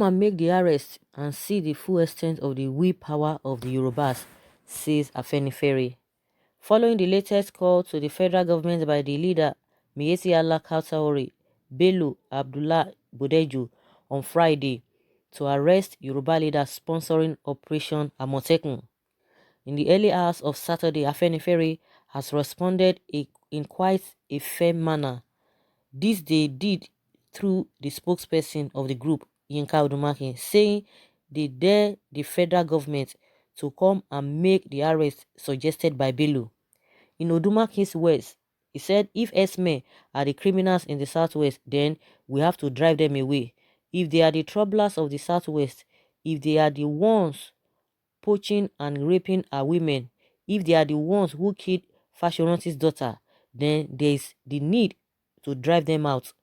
and make the arrest and see the full extent of the will power of the Yorubas, says Afenifere. Following the latest call to the federal government by the leader Miyetti Allah Kautaori Bello Abdullah Bodeju on Friday to arrest Yoruba leaders sponsoring Operation Amotekun. In the early hours of Saturday, Afenifere has responded in quite a firm manner. This they did through the spokesperson of the group, Yinka Odumake, saying they dare the federal government to come and make the arrest suggested by Bello. In Odumake's words, he said, if Esme are the criminals in the southwest, then we have to drive them away. If they are the troublers of the southwest, if they are the ones poaching and raping our women, if they are the ones who killed Fashoranti's daughter, then there is the need to drive them out.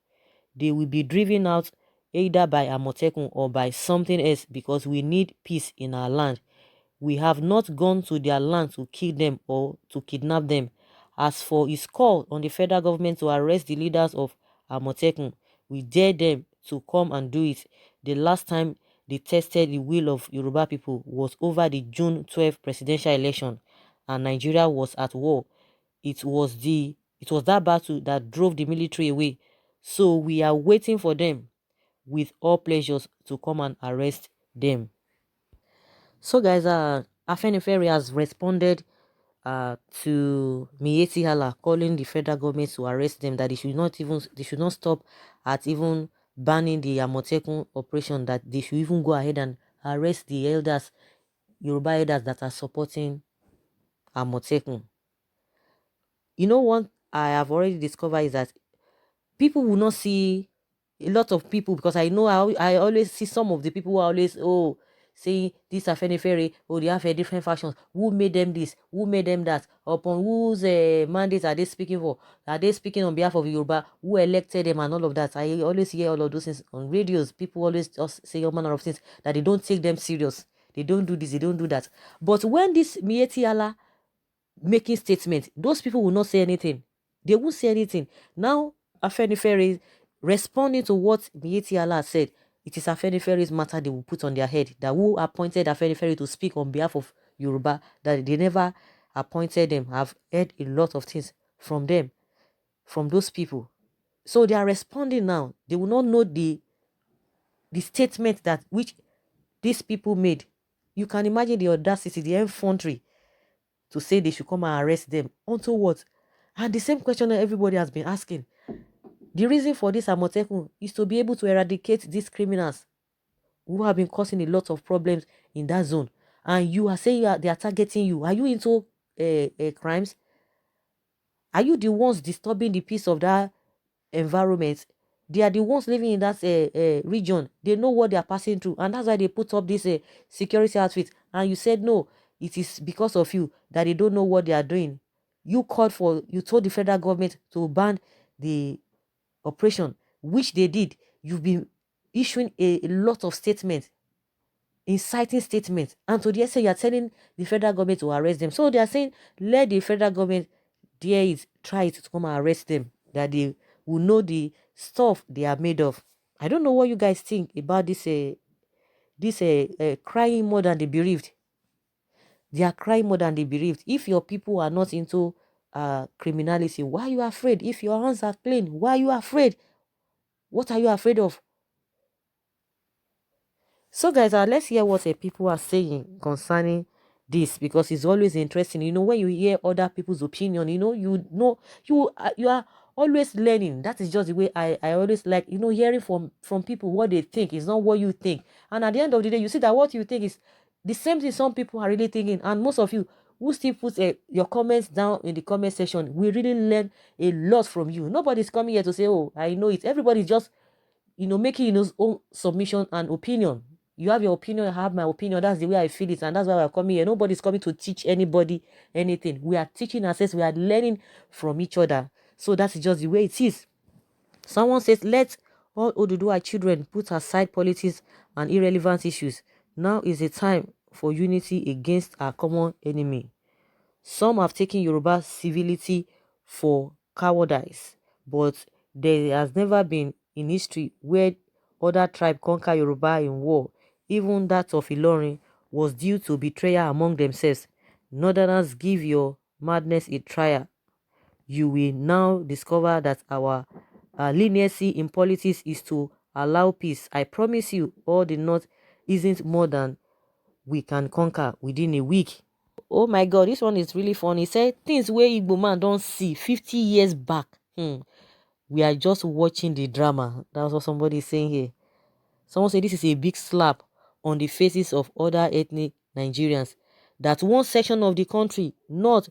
They will be driven out either by Amotekun or by something else because we need peace in our land. We have not gone to their land to kill them or to kidnap them. As for his call on the federal government to arrest the leaders of Amotekun, we dare them to come and do it. The last time they tested the will of Yoruba people was over the June 12 presidential election, and Nigeria was at war. It was that battle that drove the military away. So we are waiting for them with all pleasures to come and arrest them. So guys, Afenifere has responded to Miyetti Allah calling the federal government to arrest them, that they should not stop at even banning the Amotekun operation, that they should even go ahead and arrest the elders, Yoruba elders that are supporting Amotekun. You know what I have already discovered is that people will not see a lot of people, because I know I always see some of the people who are always saying this Afenifere, they have a different factions. Who made them this? Who made them that? Upon whose mandate are they speaking for? Are they speaking on behalf of Yoruba? Who elected them and all of that? I always hear all of those things on radios. People always just say all manner of things that they don't take them serious. They don't do this, they don't do that. But when this Miyetti Allah making statements, those people will not say anything. They won't say anything. Now Afenifere is responding to what Miyetti Allah said. It is Afenifere's matter they will put on their head. That who appointed Afenifere to speak on behalf of Yoruba, that they never appointed them. I've heard a lot of things from them, from those people. So they are responding now. They will not know the statement that which these people made. You can imagine the audacity, the effrontery to say they should come and arrest them. Onto what? And the same question that everybody has been asking. The reason for this Amotekun is to be able to eradicate these criminals who have been causing a lot of problems in that zone. And you are saying they are targeting you. Are you into crimes? Are you the ones disturbing the peace of that environment? They are the ones living in that region. They know what they are passing through. And that's why they put up this security outfit. And you said, no, it is because of you that they don't know what they are doing. You told the federal government to ban the operation, which they did. You've been issuing a lot of statements, inciting statements, and to the extent you are telling the federal government to arrest them. So they are saying, let the federal government try it to come and arrest them, that they will know the stuff they are made of. I don't know what you guys think about this crying more than the bereaved. They are crying more than the bereaved. If your people are not into criminality, why are you afraid? If your hands are clean, why are you afraid? What are you afraid of? So guys, let's hear what people are saying concerning this, because it's always interesting. You know, when you hear other people's opinion, you are always learning. That is just the way I always like, hearing from people what they think is not what you think. And at the end of the day, you see that what you think is the same thing some people are really thinking. And most of you who still put your comments down in the comment section, we really learn a lot from you. Nobody's coming here to say, oh, I know it. Everybody's just making his own submission and opinion. You have your opinion, I have my opinion. That's the way I feel it, and that's why we're coming here. Nobody's coming to teach anybody anything. We are teaching ourselves. We are learning from each other. So that's just the way it is. Someone says, let all Oduduwa children put aside politics and irrelevant issues. Now is the time for unity against our common enemy. Some have taken Yoruba civility for cowardice, but there has never been in history where other tribe conquer Yoruba in war, even that of Ilorin, was due to betrayal among themselves. Northerners, give your madness a trial. You will now discover that our leniency in politics is to allow peace. I promise you, all the North isn't more than we can conquer within a week. Oh my God, this one is really funny. He said things where Igbo man don't see 50 years back. We are just watching the drama. That's what somebody is saying here. Someone said this is a big slap on the faces of other ethnic Nigerians. That one section of the country, not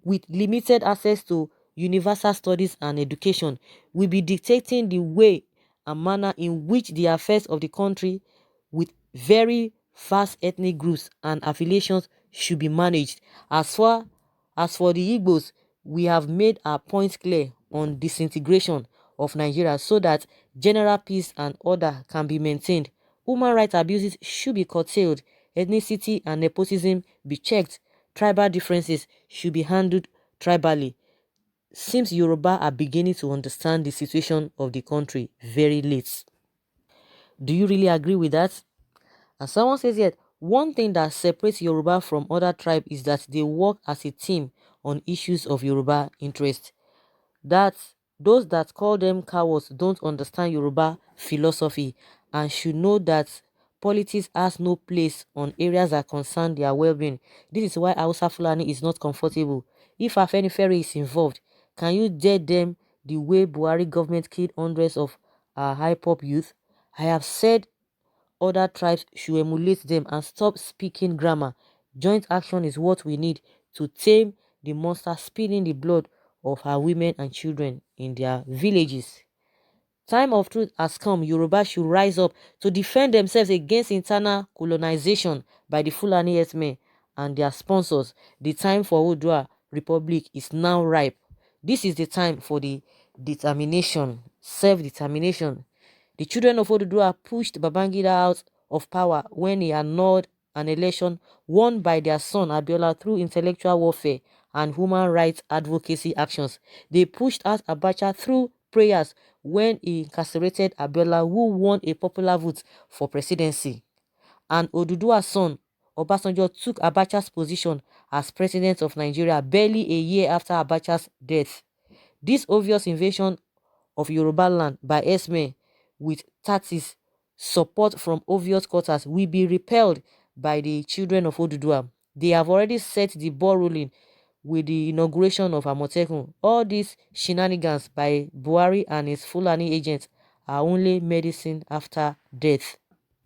with limited access to universal studies and education, will be dictating the way and manner in which the affairs of the country with very vast ethnic groups and affiliations should be managed. As for the Igbos, we have made our points clear on disintegration of Nigeria so that general peace and order can be maintained. Human rights abuses should be curtailed, ethnicity and nepotism be checked, tribal differences should be handled tribally. Seems Yoruba are beginning to understand the situation of the country very late. Do you really agree with that? And someone says yet, one thing that separates Yoruba from other tribes is that they work as a team on issues of Yoruba interest. That those that call them cowards don't understand Yoruba philosophy and should know that politics has no place on areas that concern their well-being. This is why Hausa Fulani is not comfortable. If Afenifere is involved, can you dare them the way Buhari government killed hundreds of our high-pop youth? I have said other tribes should emulate them and stop speaking grammar. Joint action is what we need to tame the monster spilling the blood of our women and children in their villages. Time of truth has come. Yoruba should rise up to defend themselves against internal colonization by the Fulani herdsmen and their sponsors. The time for Oodua Republic is now ripe. This is the time for the determination, self-determination. The children of Oduduwa pushed Babangida out of power when he annulled an election won by their son Abiola through intellectual warfare and human rights advocacy actions. They pushed out Abacha through prayers when he incarcerated Abiola, who won a popular vote for presidency. And Oduduwa's son Obasanjo took Abacha's position as president of Nigeria barely a year after Abacha's death. This obvious invasion of Yoruba land by Esme with tactics support from obvious quarters will be repelled by the children of Oduduwa. They have already set the ball rolling with the inauguration of Amotekun. All these shenanigans by Buhari and his Fulani agents are only medicine after death.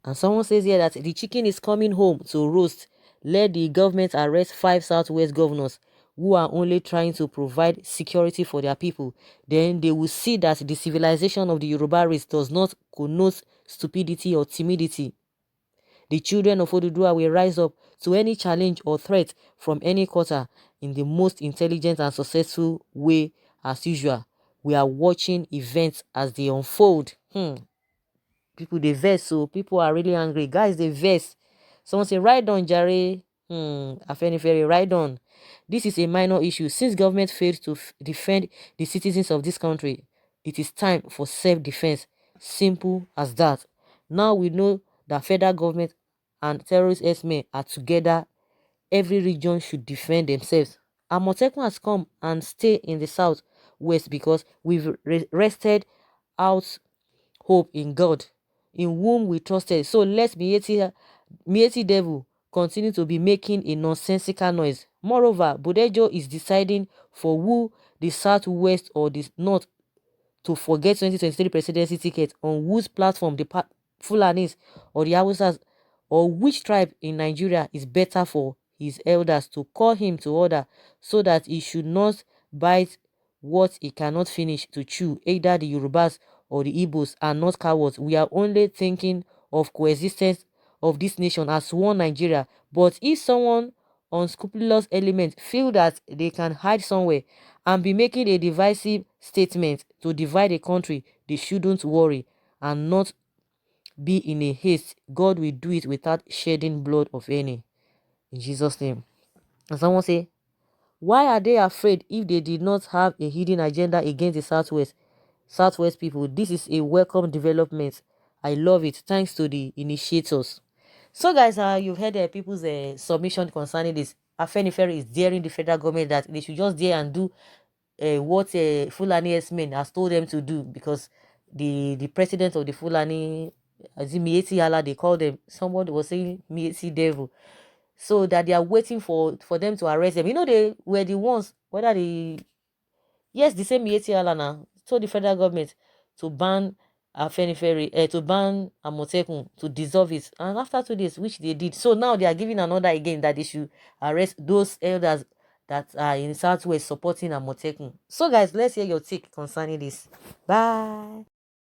And someone says here that the chicken is coming home to roast. Let the government arrest 5 Southwest governors who are only trying to provide security for their people. Then they will see that the civilization of the Yoruba race does not connote stupidity or timidity. The children of Oduduwa will rise up to any challenge or threat from any quarter in the most intelligent and successful way as usual. We are watching events as they unfold. People they vex, so people are really angry. Guys, they vex. Someone say, ride on, Jare. Afenifere, ride on. This is a minor issue. Since government failed to defend the citizens of this country, it is time for self-defense. Simple as that. Now we know that federal government and terrorist herdsmen are together. Every region should defend themselves. Amotekun has come and stay in the south west because we've rested out hope in God, in whom we trusted. So let Mieti devil continue to be making a nonsensical noise. Moreover, Budejo is deciding for who the southwest or the north to forget 2023 presidency ticket, on whose platform the Fulanis or the Hausas or which tribe in Nigeria is better for his elders to call him to order so that he should not bite what he cannot finish to chew. Either the Yorubas or the Igbos are not cowards. We are only thinking of coexistence of this nation as one Nigeria. But if someone unscrupulous element feel that they can hide somewhere and be making a divisive statement to divide a country, they shouldn't worry and not be in a haste. God will do it without shedding blood of any. In Jesus' name. And someone say, why are they afraid if they did not have a hidden agenda against the Southwest people? This is a welcome development I love it. Thanks to the initiators. So, guys, you've heard people's submission concerning this. Afenifere is daring the federal government that they should just dare and do what Fulani S-men has told them to do, because the president of the Fulani, as in Mieti Allah, they call them. Somebody was saying Mieti Devil. So that they are waiting for them to arrest them. You know, they were the ones, whether the yes, the same Mieti Allah now told the federal government to ban Afenifere, to ban Amotekun, to dissolve it. And after 2 days, which they did. So now they are giving another again that they should arrest those elders that are in Southwest supporting Amotekun. So guys, let's hear your take concerning this. Bye.